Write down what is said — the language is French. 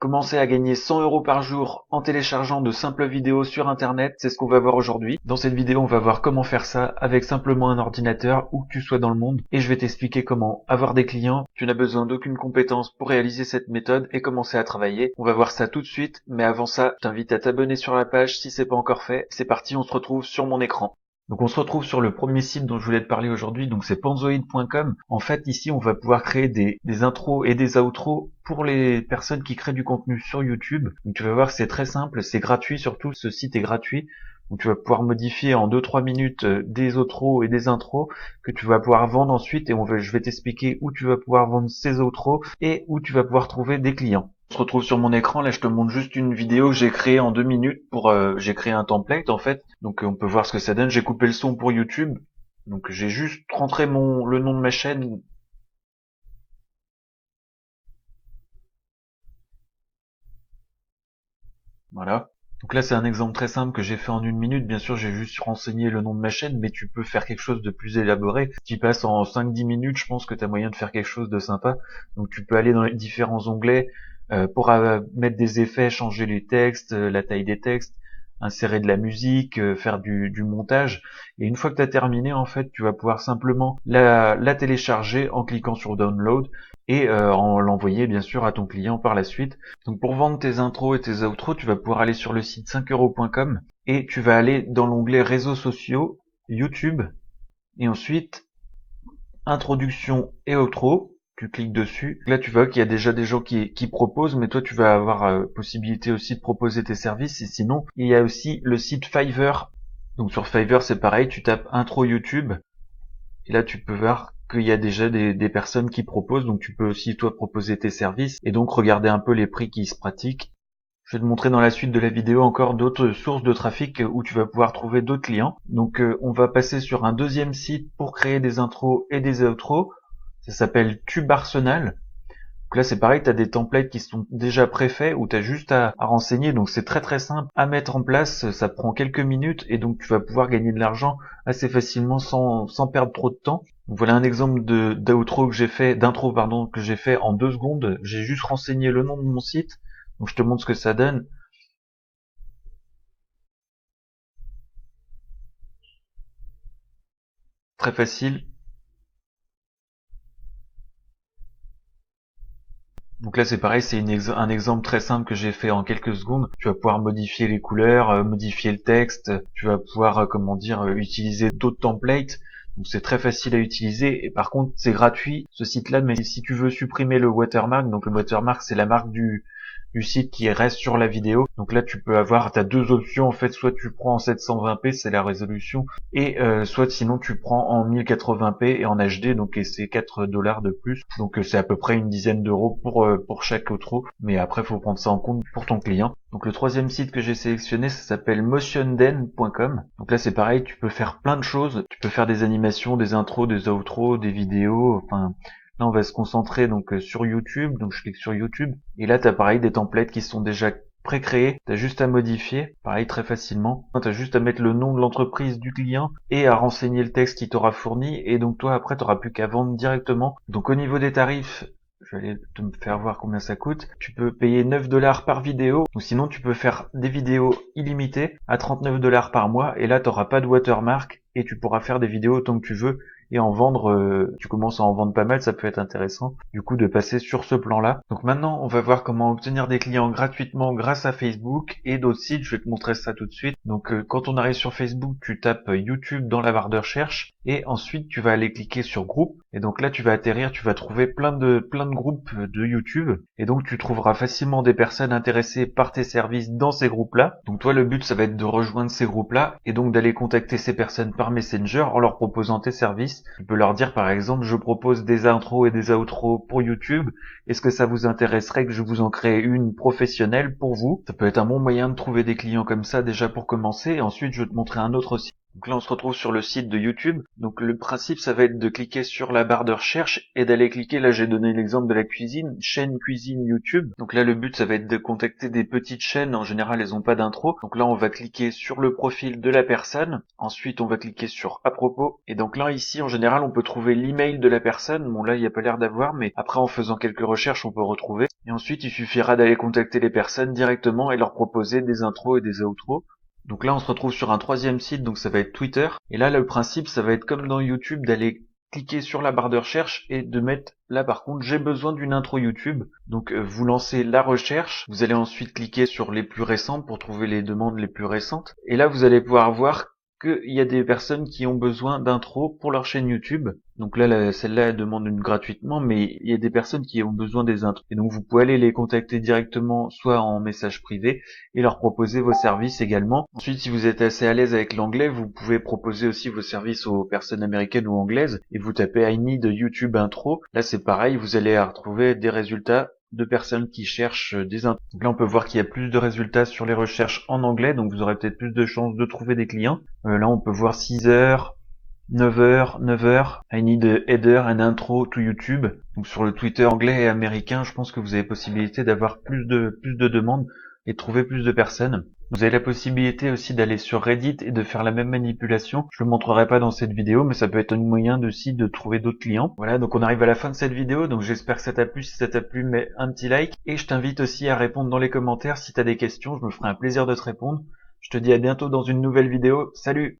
Commencer à gagner 100 € par jour en téléchargeant de simples vidéos sur internet, c'est ce qu'on va voir aujourd'hui. Dans cette vidéo, on va voir comment faire ça avec simplement un ordinateur où que tu sois dans le monde et je vais t'expliquer comment avoir des clients. Tu n'as besoin d'aucune compétence pour réaliser cette méthode et commencer à travailler. On va voir ça tout de suite, mais avant ça, je t'invite à t'abonner sur la page si c'est pas encore fait. C'est parti, on se retrouve sur mon écran. Donc on se retrouve sur le premier site dont je voulais te parler aujourd'hui, donc c'est panzoid.com. En fait ici on va pouvoir créer des intros et des outros pour les personnes qui créent du contenu sur YouTube. Donc tu vas voir c'est très simple, c'est gratuit surtout, ce site est gratuit. Donc tu vas pouvoir modifier en 2-3 minutes des outros et des intros que tu vas pouvoir vendre ensuite et je vais t'expliquer où tu vas pouvoir vendre ces outros et où tu vas pouvoir trouver des clients. On se retrouve sur mon écran, là je te montre juste une vidéo que j'ai créée en 2 minutes j'ai créé un template en fait, donc on peut voir ce que ça donne. J'ai coupé le son pour YouTube, donc j'ai juste rentré le nom de ma chaîne. Voilà. Donc là c'est un exemple très simple que j'ai fait en 1 minute, bien sûr j'ai juste renseigné le nom de ma chaîne, mais tu peux faire quelque chose de plus élaboré. Si tu passes en 5-10 minutes, je pense que tu as moyen de faire quelque chose de sympa. Donc tu peux aller dans les différents onglets pour mettre des effets, changer les textes, la taille des textes, insérer de la musique, faire du montage. Et une fois que tu as terminé, en fait, tu vas pouvoir simplement la télécharger en cliquant sur Download et en l'envoyer bien sûr à ton client par la suite. Donc pour vendre tes intros et tes outros, tu vas pouvoir aller sur le site 5euros.com et tu vas aller dans l'onglet réseaux sociaux, YouTube, et ensuite introduction et outro. Tu cliques dessus. Là, tu vois qu'il y a déjà des gens qui proposent, mais toi, tu vas avoir possibilité aussi de proposer tes services. Et sinon, il y a aussi le site Fiverr. Donc sur Fiverr, c'est pareil, tu tapes intro YouTube. Et là, tu peux voir qu'il y a déjà des personnes qui proposent. Donc tu peux aussi, toi, proposer tes services. Et donc, regarder un peu les prix qui se pratiquent. Je vais te montrer dans la suite de la vidéo encore d'autres sources de trafic où tu vas pouvoir trouver d'autres clients. Donc on va passer sur un deuxième site pour créer des intros et des outros. Ça s'appelle TubeArsenal. Donc là c'est pareil, tu as des templates qui sont déjà préfaits où tu as juste à renseigner. Donc c'est très très simple à mettre en place, ça prend quelques minutes et donc tu vas pouvoir gagner de l'argent assez facilement sans perdre trop de temps. Donc voilà un exemple d'intro que j'ai fait en 2 secondes. J'ai juste renseigné le nom de mon site. Donc je te montre ce que ça donne. Très facile. Donc là c'est pareil, c'est un exemple très simple que j'ai fait en quelques secondes. Tu vas pouvoir modifier les couleurs, modifier le texte, tu vas pouvoir utiliser d'autres templates. Donc c'est très facile à utiliser et par contre c'est gratuit ce site-là, mais si tu veux supprimer le watermark, donc le watermark c'est la marque du site qui reste sur la vidéo. Donc là tu peux t'as 2 options en fait, soit tu prends en 720p, c'est la résolution, et soit sinon tu prends en 1080p et en HD, donc et c'est 4 $ de plus. Donc c'est à peu près une dizaine d'euros pour chaque outro, mais après faut prendre ça en compte pour ton client. Donc le troisième site que j'ai sélectionné, ça s'appelle motionden.com. Donc là c'est pareil, tu peux faire plein de choses, tu peux faire des animations, des intros, des outros, des vidéos, enfin là on va se concentrer sur YouTube, donc je clique sur YouTube et là tu as pareil des templates qui sont déjà pré-créés, tu as juste à modifier, pareil très facilement. Tu as juste à mettre le nom de l'entreprise du client et à renseigner le texte qu'il t'aura fourni et donc toi après tu n'auras plus qu'à vendre directement. Donc au niveau des tarifs, je vais aller te faire voir combien ça coûte. Tu peux payer 9 $ par vidéo, ou sinon tu peux faire des vidéos illimitées à 39 $ par mois, et là tu n'auras pas de watermark, et tu pourras faire des vidéos autant que tu veux, et en vendre, tu commences à en vendre pas mal, ça peut être intéressant, du coup de passer sur ce plan-là. Donc maintenant on va voir comment obtenir des clients gratuitement grâce à Facebook, et d'autres sites, je vais te montrer ça tout de suite. Donc quand on arrive sur Facebook, tu tapes YouTube dans la barre de recherche, et ensuite tu vas aller cliquer sur groupe, et donc là tu vas atterrir, tu vas trouver plein de groupes de YouTube, et donc tu trouveras facilement des personnes intéressées par tes services dans ces groupes-là. Donc toi le but ça va être de rejoindre ces groupes-là, et donc d'aller contacter ces personnes par Messenger en leur proposant tes services. Tu peux leur dire par exemple, je propose des intros et des outros pour YouTube, est-ce que ça vous intéresserait que je vous en crée une professionnelle pour vous? Ça peut être un bon moyen de trouver des clients comme ça déjà pour commencer, et ensuite je vais te montrer un autre site. Donc là, on se retrouve sur le site de YouTube. Donc le principe, ça va être de cliquer sur la barre de recherche et d'aller cliquer, là j'ai donné l'exemple de la cuisine, chaîne cuisine YouTube. Donc là, le but, ça va être de contacter des petites chaînes. En général, elles n'ont pas d'intro. Donc là, on va cliquer sur le profil de la personne. Ensuite, on va cliquer sur à propos. Et donc là, ici, en général, on peut trouver l'email de la personne. Bon, là, il n'y a pas l'air d'avoir, mais après, en faisant quelques recherches, on peut retrouver. Et ensuite, il suffira d'aller contacter les personnes directement et leur proposer des intros et des outros. Donc là, on se retrouve sur un troisième site, donc ça va être Twitter. Et là, le principe, ça va être comme dans YouTube, d'aller cliquer sur la barre de recherche et de mettre, là par contre, j'ai besoin d'une intro YouTube. Donc vous lancez la recherche, vous allez ensuite cliquer sur les plus récentes pour trouver les demandes les plus récentes. Et là, vous allez pouvoir voir qu'il y a des personnes qui ont besoin d'intro pour leur chaîne YouTube. Donc là, celle-là, elle demande une gratuitement, mais il y a des personnes qui ont besoin des intros. Et donc vous pouvez aller les contacter directement, soit en message privé, et leur proposer vos services également. Ensuite, si vous êtes assez à l'aise avec l'anglais, vous pouvez proposer aussi vos services aux personnes américaines ou anglaises, et vous tapez I need YouTube intro. Là, c'est pareil, vous allez retrouver des résultats de personnes qui cherchent des intros. Donc là, on peut voir qu'il y a plus de résultats sur les recherches en anglais, donc vous aurez peut-être plus de chances de trouver des clients. Là, on peut voir 6 heures, 9h, I need a header and intro to YouTube. Donc sur le Twitter anglais et américain, je pense que vous avez possibilité d'avoir plus de demandes et de trouver plus de personnes. Vous avez la possibilité aussi d'aller sur Reddit et de faire la même manipulation. Je le montrerai pas dans cette vidéo, mais ça peut être un moyen aussi de trouver d'autres clients. Voilà, donc on arrive à la fin de cette vidéo, donc j'espère que ça t'a plu. Si ça t'a plu, mets un petit like. Et je t'invite aussi à répondre dans les commentaires si t'as des questions, je me ferai un plaisir de te répondre. Je te dis à bientôt dans une nouvelle vidéo. Salut!